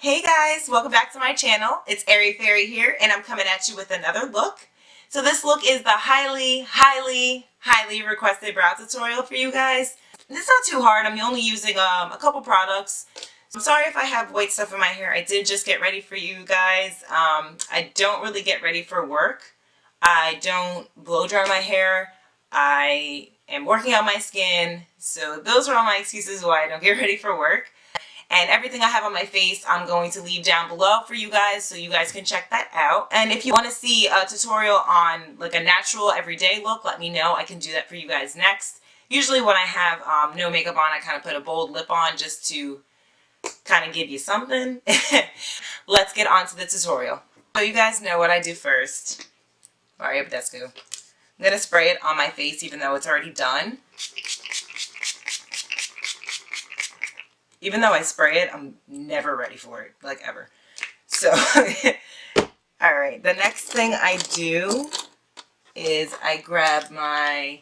Hey guys, welcome back to my channel. It's Airy Fairy here, and I'm coming at you with another look. So this look is the highly requested brow tutorial for you guys. It's not too hard. I'm only using a couple products. I'm sorry if I have white stuff in my hair. I did just get ready for you guys. I don't really get ready for work. I don't blow dry my hair. I am working on my skin. So those are all my excuses why I don't get ready for work. And everything I have on my face, I'm going to leave down below for you guys so you guys can check that out. And if you want to see a tutorial on like a natural everyday look, let me know. I can do that for you guys next. Usually when I have no makeup on, I kind of put a bold lip on just to kind of give you something. Let's get on to the tutorial. So you guys know what I do first. Badescu. I'm going to spray it on my face even though it's already done. Even though I spray it, I'm never ready for it, like ever. So, alright, the next thing I do is I grab my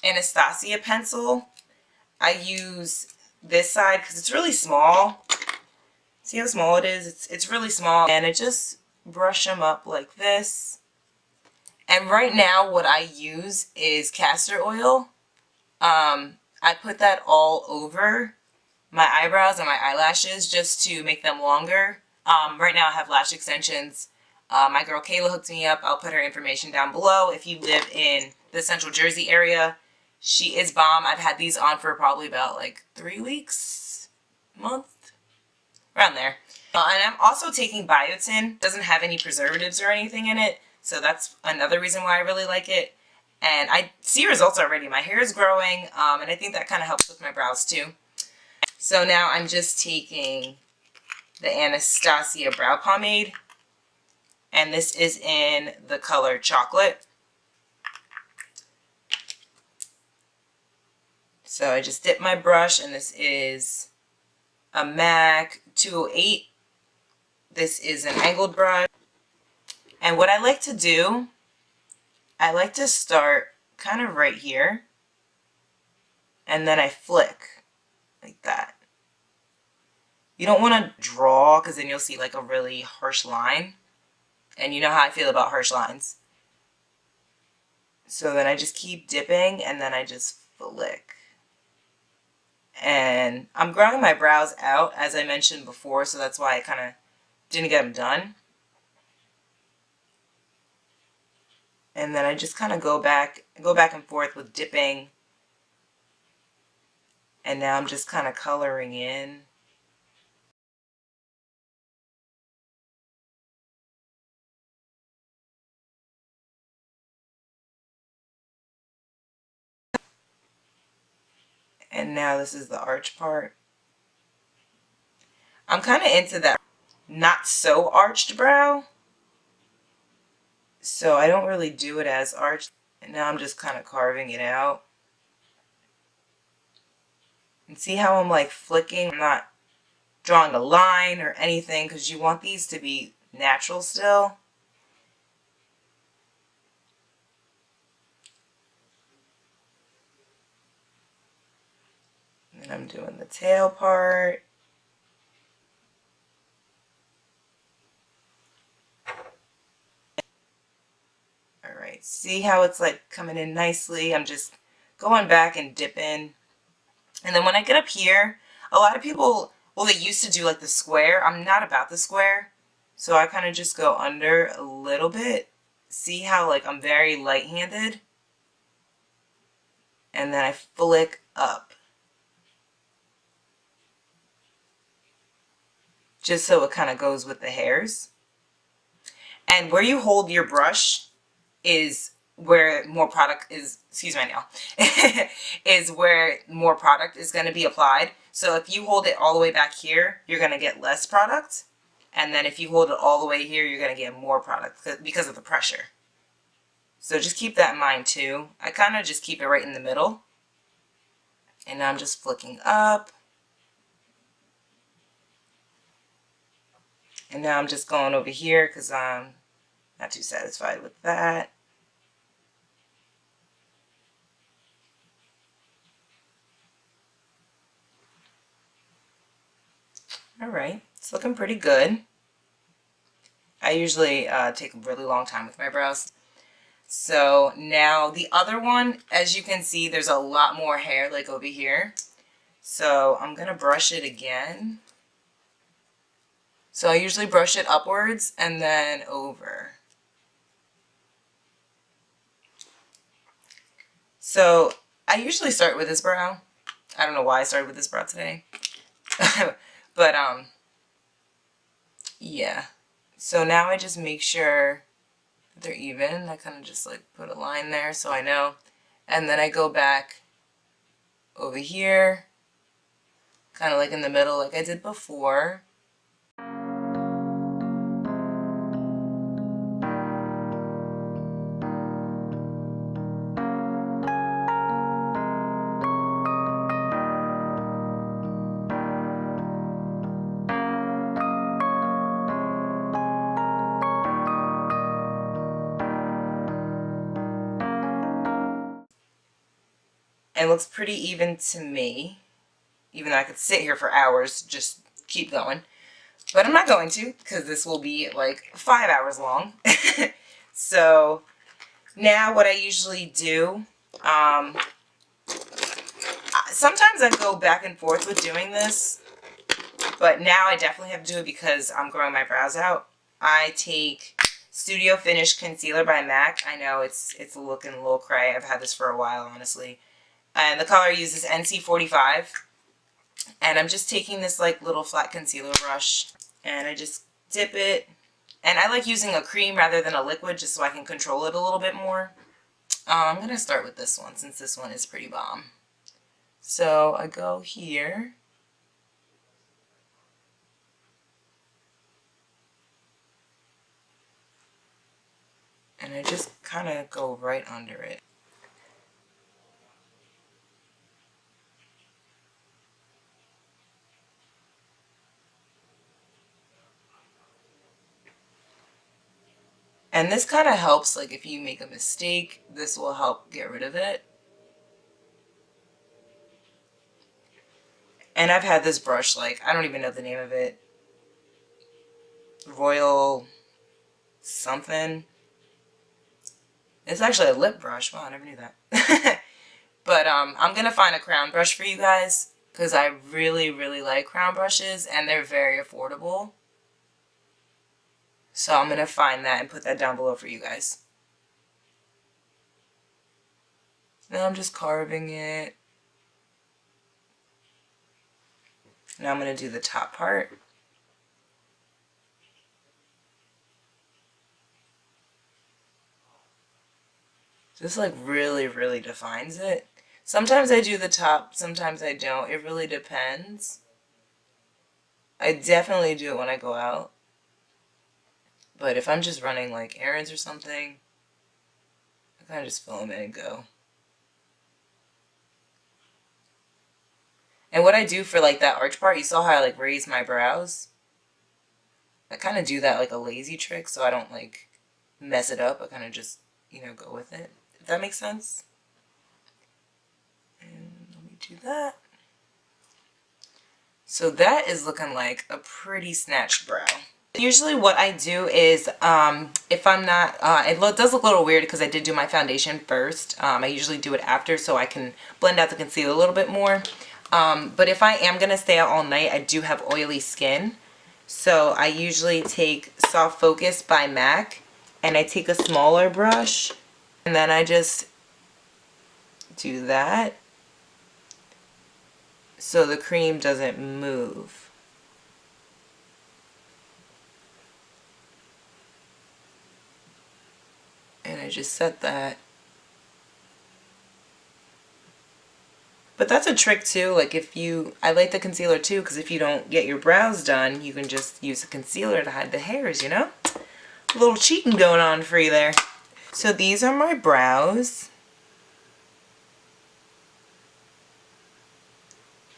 Anastasia pencil. I use this side because it's really small. See how small it is? It's really small. And I just brush them up like this. And right now what I use is castor oil. I put that all over my eyebrows and my eyelashes just to make them longer. Right now I have lash extensions. My girl Kaila hooked me up. I'll put her information down below. If you live in the Central Jersey area, she is bomb. I've had these on for probably about like 3 weeks, month, around there. And I'm also taking Biotin. Doesn't have any preservatives or anything in it, so that's another reason why I really like it. And I see results already. My hair is growing, and I think that kind of helps with my brows too. So now I'm just taking the Anastasia Brow Pomade, and this is in the color Chocolate. So I just dip my brush, and this is a MAC 208. This is an angled brush. And what I like to do, I like to start kind of right here, and then I flick like that. You don't want to draw because then you'll see like a really harsh line. And you know how I feel about harsh lines. So then I just keep dipping and then I just flick. And I'm growing my brows out as I mentioned before, so that's why I kind of didn't get them done. And then I just kind of go back and forth with dipping. And now I'm just kind of coloring in. And now this is the arch part. I'm kind of into that not so arched brow. So I don't really do it as arched. And now I'm just kind of carving it out. And see how I'm like flicking? I'm not drawing a line or anything because you want these to be natural still. And I'm doing the tail part. Alright, see how it's like coming in nicely? I'm just going back and dipping. And then when I get up here, a lot of people, well, they used to do like the square. I'm not about the square. So I kind of just go under a little bit. See how like I'm very light-handed? And then I flick up. Just so it kind of goes with the hairs. And where you hold your brush is where more product is, excuse my nail, is where more product is going to be applied. So if you hold it all the way back here, you're going to get less product. And then if you hold it all the way here, you're going to get more product because of the pressure. So just keep that in mind too. I kind of just keep it right in the middle. And now I'm just flicking up. And now I'm just going over here because I'm not too satisfied with that. Alright, It's looking pretty good. I usually take a really long time with my brows. So now the other one, as you can see, there's a lot more hair like over here. So I'm going to brush it again. So I usually brush it upwards and then over. So I usually start with this brow. I don't know why I started with this brow today. But yeah. So now I just make sure they're even. I kind of just like put a line there so I know. And then I go back over here, kind of like in the middle like I did before. It looks pretty even to me, even though I could sit here for hours, just keep going. But I'm not going to, because this will be like 5 hours long. So now what I usually do, sometimes I go back and forth with doing this, but now I definitely have to do it because I'm growing my brows out. I take Studio Finish Concealer by MAC. I know it's looking a little cray. I've had this for a while, honestly. And the color I use is NC45. And I'm just taking this like little flat concealer brush and I just dip it. And I like using a cream rather than a liquid just so I can control it a little bit more. I'm going to start with this one since this one is pretty bomb. So I go here. And I just kind of go right under it. And this kind of helps, like if you make a mistake, this will help get rid of it. And I've had this brush, like, I don't even know the name of it. Royal something. It's actually a lip brush. Wow, I never knew that. But I'm going to find a crown brush for you guys because I really, really like crown brushes and they're very affordable. So I'm going to find that and put that down below for you guys. Now I'm just carving it. Now I'm going to do the top part. This like really, really defines it. Sometimes I do the top, sometimes I don't. It really depends. I definitely do it when I go out. But if I'm just running like errands or something, I kind of just film it and go. And what I do for like that arch part, you saw how I like raise my brows? I kind of do that like a lazy trick so I don't like mess it up. I kind of just, you know, go with it. If that makes sense. And let me do that. So that is looking like a pretty snatched brow. Usually what I do is, if I'm not, it does look a little weird because I did do my foundation first. I usually do it after so I can blend out the concealer a little bit more. But if I am going to stay out all night, I do have oily skin. So I usually take Soft Focus by MAC and I take a smaller brush and then I just do that so the cream doesn't move. And I just set that. But that's a trick too, like if you, I like the concealer too, because if you don't get your brows done, you can just use a concealer to hide the hairs, you know? A little cheating going on for you there. So these are my brows.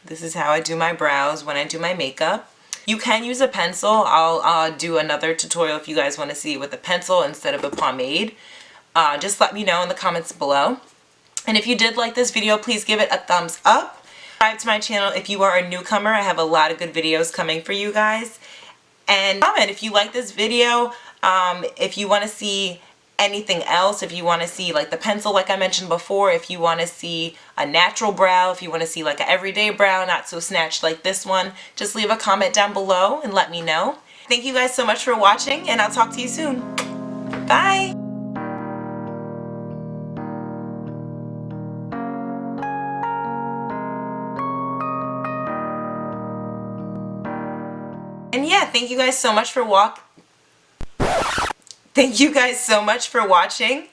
This is how I do my brows when I do my makeup. You can use a pencil. I'll do another tutorial if you guys want to see with a pencil instead of a pomade. Just let me know in the comments below. And if you did like this video, please give it a thumbs up. Subscribe to my channel if you are a newcomer. I have a lot of good videos coming for you guys. And comment if you like this video, if you want to see anything else, if you want to see like the pencil like I mentioned before, if you want to see a natural brow, if you want to see like an everyday brow, not so snatched like this one, just leave a comment down below and let me know. Thank you guys so much for watching, and I'll talk to you soon. Bye! And yeah, thank you guys so much for watching.